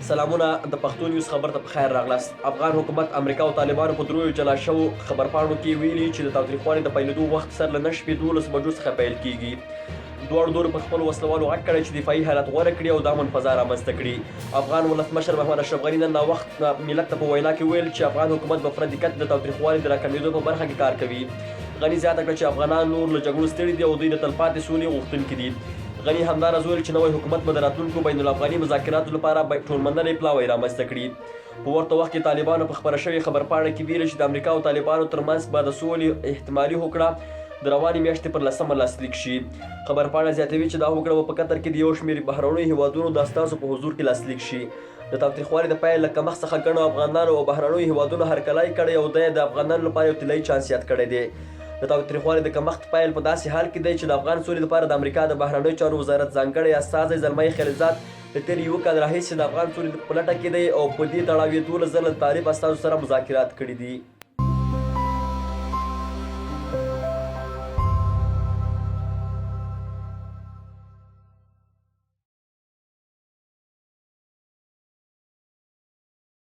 سلامونه د پښتو نیوز خبر ته په خیر راغلاست. افغان حکومت امریکا او طالبانو په دریو جلا شوو خبرپاڼو کې ویلي چې د تاوتریخوالي د پیلېدو وخت سر له 9 شپې 12 بجو څخه پیل کیږي. دواړو دورو په خپلو وسلوالو غږ کړی چې دفاعي حالت غوره کړي او د امن فضا رامنځته کړي. افغان ولسمشر محمد اشرف غني نن ناوخت ملت ته په وینا کې ویل چې افغان حکومت په پوره دقت د تاوتریخوالي د راکمېدو په برخه کې کار کوي. غني زیاته کړه چې افغانان نور له جګړو ستړي دي او دوی د تلپاتې سولې غوښتونکي دي. غني همداراز ویل چې نوی حکومت به د راتلونکو بین الافغاني مذاکراتو لپاره ټولمنلی پلاوی رامنځته کړي. په ورته وخت کې طالبانو په خپره شوې خبرپاڼه کې ویلي چې د امریکا او طالبانو ترمنځ به د سولې احتمالي هوکړه د روانې میاشتې پر 10 لاسلیک شي. خبرپاڼه زیاتوي چې دا هوکړه به په قطر کې د یو شمېر بهرنیو هیوادونو د استازو په حضور کې لاسلیک شي. د تاوتریخوالي د پیل له کمښت څخه ګڼو افغانانو او بهرنیو هیوادونو هرکلی کړی او دی د افغانانو لپاره یو طلایي چانس یاد کړی دی. د تاوتریخوالي د کمښت پیل په داسې حال کې دی چې د افغان سولې لپاره د امریکا د بهرنیو چارو وزارت ځانګړی استازی زلمی خلیلزاد د تېر یوه کال راهیسې د افغان سولې په لټه کې دی او په دې تړاو یې 12 ځله د طالب استازو سره مذاکرات کړي دي.